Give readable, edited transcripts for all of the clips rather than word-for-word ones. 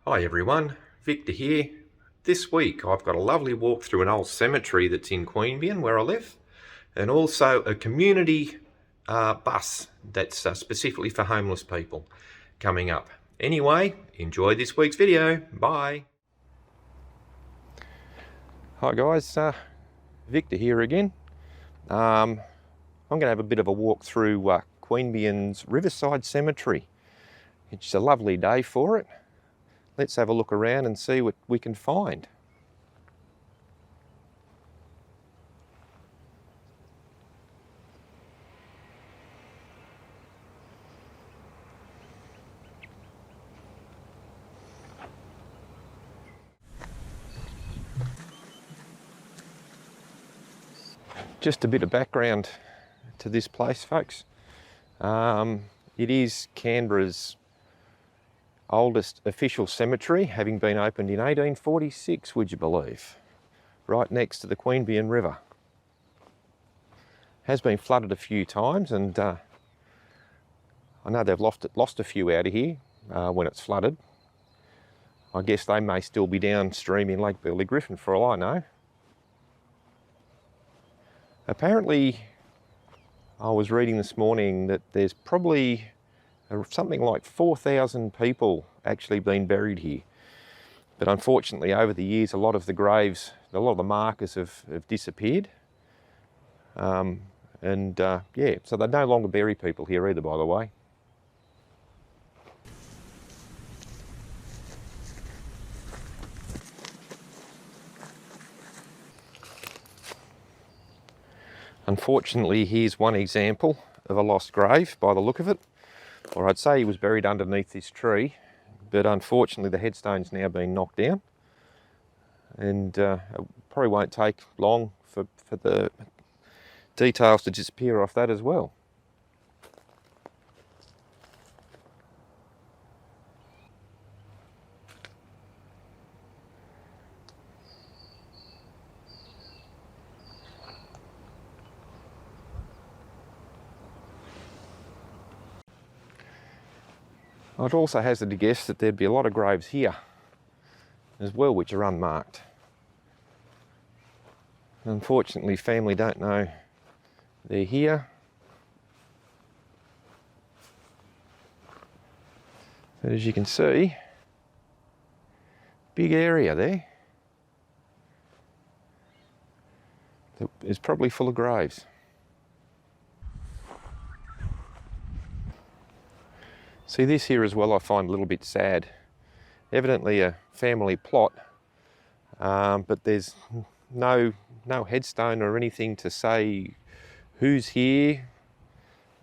Hi everyone, Victor here. This week I've got a lovely walk through an old cemetery that's in Queanbeyan where I live, and also a community bus that's specifically for homeless people coming up. Anyway, enjoy this week's video. Bye. Hi guys, Victor here again. I'm going to have a bit of a walk through Queanbeyan's Riverside Cemetery. It's a lovely day for it. Let's have a look around and see what we can find. Just a bit of background to this place, folks. It is Canberra's oldest official cemetery, having been opened in 1846, would you believe? Right next to the Queanbeyan River. Has been flooded a few times, and I know they've lost a few out of here when it's flooded. I guess they may still be downstream in Lake Burley Griffin for all I know. Apparently, I was reading this morning that there's probably something like 4,000 people actually been buried here. But unfortunately, over the years, a lot of the graves, a lot of the markers have disappeared. Yeah, so they no longer bury people here either, by the way. Unfortunately, here's one example of a lost grave by the look of it. Or I'd say he was buried underneath this tree, but unfortunately the headstone's now been knocked down, and it probably won't take long for the details to disappear off that as well. I'd also hazard to guess that there'd be a lot of graves here as well which are unmarked. Unfortunately, family don't know they're here. But as you can see, big area there. That is probably full of graves. See, this here as well I find a little bit sad. Evidently a family plot, but there's no headstone or anything to say who's here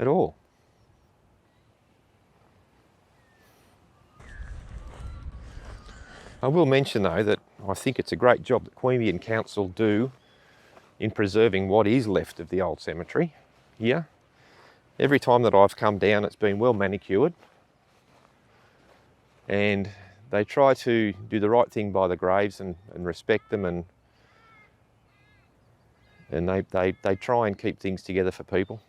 at all. I will mention though that I think it's a great job that Queanbeyan Council do in preserving what is left of the old cemetery here. Every time that I've come down, it's been well manicured, and they try to do the right thing by the graves and respect them, and they try and keep things together for people.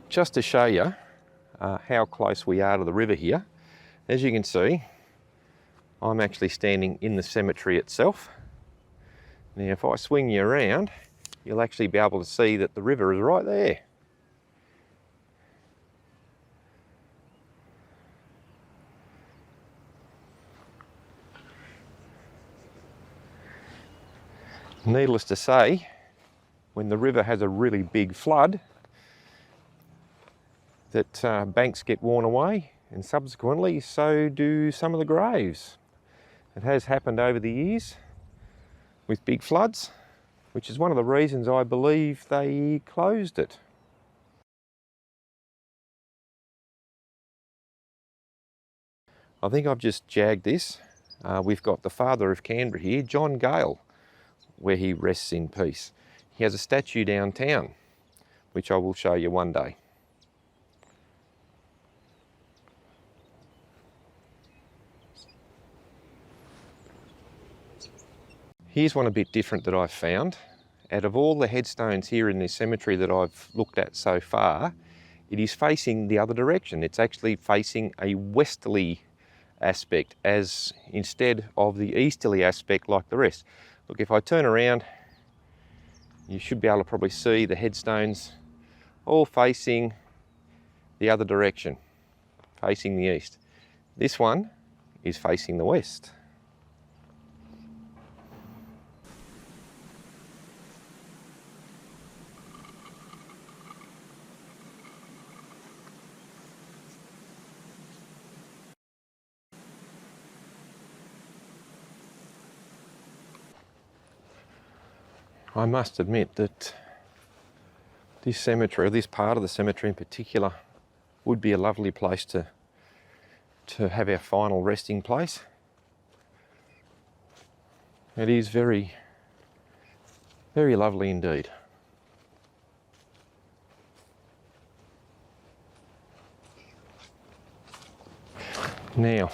Just to show you how close we are to the river here, as you can see, I'm actually standing in the cemetery itself. Now if I swing you around, you'll actually be able to see that the river is right there. Needless to say, when the river has a really big flood, that banks get worn away, and subsequently so do some of the graves. It has happened over the years with big floods, which is one of the reasons I believe they closed it. I think I've just jagged this. We've got the father of Canberra here, John Gale, where he rests in peace. He has a statue downtown, which I will show you one day. Here's one a bit different that I've found. Out of all the headstones here in this cemetery that I've looked at so far, it is facing the other direction. It's actually facing a westerly aspect as instead of the easterly aspect like the rest. Look, if I turn around, you should be able to probably see the headstones all facing the other direction, facing the east. This one is facing the west. I must admit that this cemetery, or this part of the cemetery in particular, would be a lovely place to have our final resting place. It is very, very lovely indeed. Now,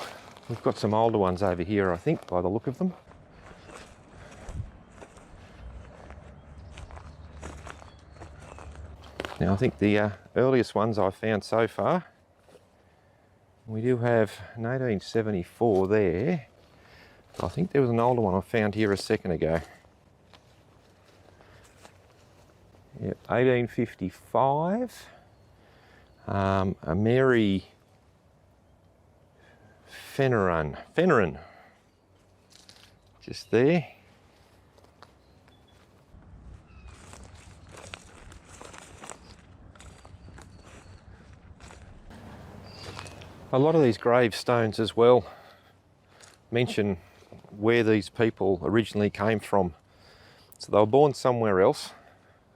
we've got some older ones over here, I think, by the look of them. Now, I think the earliest ones I've found so far, we do have an 1874 there. I think there was an older one I found here a second ago. Yep, 1855. A Mary Fenneran, just there. A lot of these gravestones as well mention where these people originally came from. So they were born somewhere else,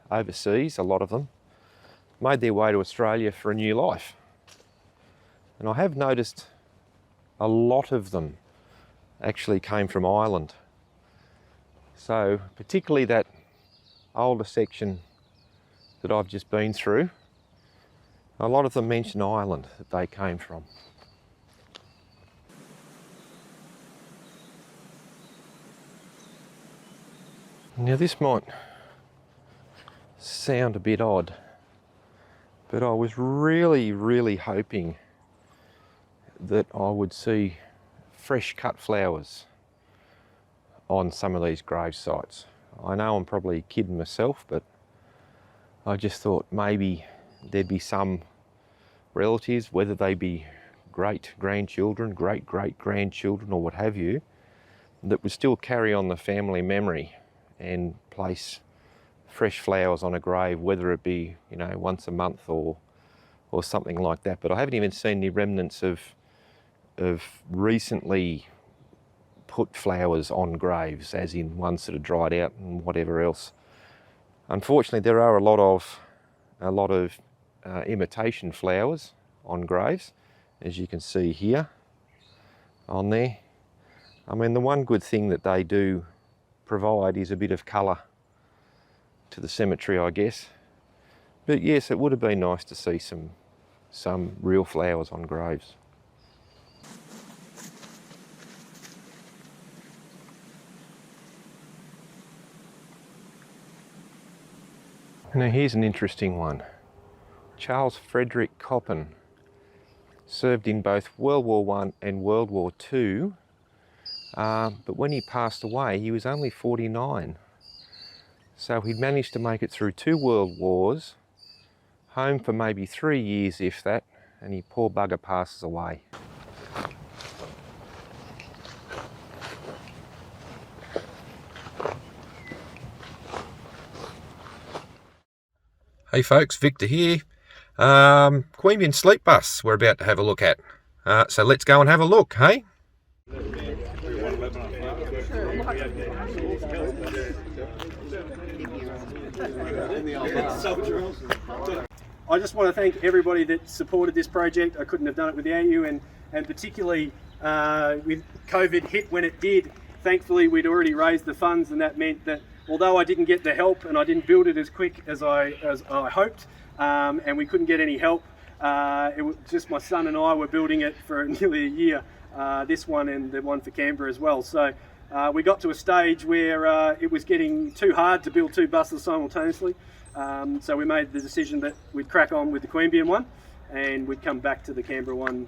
overseas, a lot of them, made their way to Australia for a new life. And I have noticed a lot of them actually came from Ireland. So particularly that older section that I've just been through, a lot of them mention Ireland that they came from. Now this might sound a bit odd, but I was really hoping that I would see fresh cut flowers on some of these grave sites. I know I'm probably kidding myself, but I just thought maybe there'd be some relatives, whether they be great-grandchildren, great-great-grandchildren or what have you, that would still carry on the family memory and place fresh flowers on a grave, whether it be, you know, once a month or something like that. But I haven't even seen any remnants of recently put flowers on graves, as in ones that are dried out and whatever else. Unfortunately, there are a lot of imitation flowers on graves, as you can see here on there. I mean, the one good thing that they do provide is a bit of colour to the cemetery, I guess. But yes, it would have been nice to see some real flowers on graves. Now here's an interesting one. Charles Frederick Coppin served in both World War I and World War II. But when he passed away, he was only 49. So he'd managed to make it through 2 world wars, home for maybe 3 years, if that, and he poor bugger passes away. Hey folks, Victor here. Queanbeyan Sleep Bus we're about to have a look at. So let's go and have a look, hey? I just want to thank everybody that supported this project. I couldn't have done it without you, and particularly with COVID hit when it did, thankfully we'd already raised the funds, and that meant that although I didn't get the help and I didn't build it as quick as I hoped, and we couldn't get any help, it was just my son and I were building it for nearly a year, this one and the one for Canberra as well. So we got to a stage where it was getting too hard to build 2 buses simultaneously. So we made the decision that we'd crack on with the Queanbeyan one, and we'd come back to the Canberra one,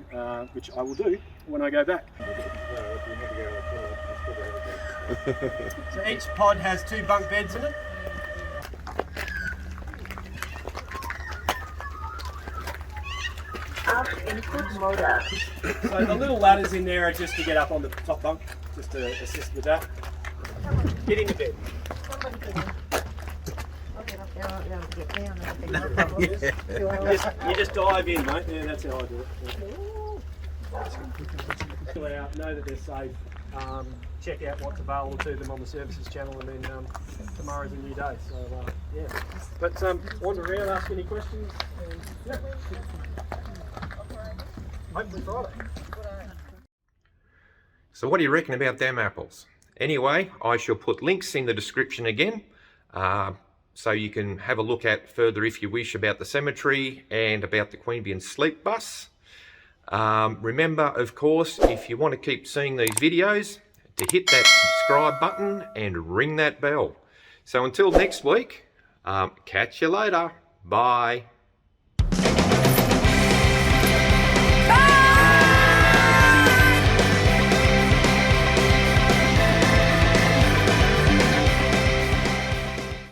which I will do when I go back. So each pod has 2 bunk beds in it. Input motor. So the little ladders in there are just to get up on the top bunk, just to assist with that. Get into bed. You just dive in, mate. Yeah, that's how I do it. Out, know that they're safe. Check out what's available to them on the services channel, and then tomorrow's a new day. So yeah. But wander around, ask any questions. And, yeah. Hopefully Friday. So what do you reckon about them apples? Anyway, I shall put links in the description again, so you can have a look at further if you wish about the cemetery and about the Queanbeyan Sleep Bus. Remember, of course, if you want to keep seeing these videos, to hit that subscribe button and ring that bell. So until next week, catch you later. Bye.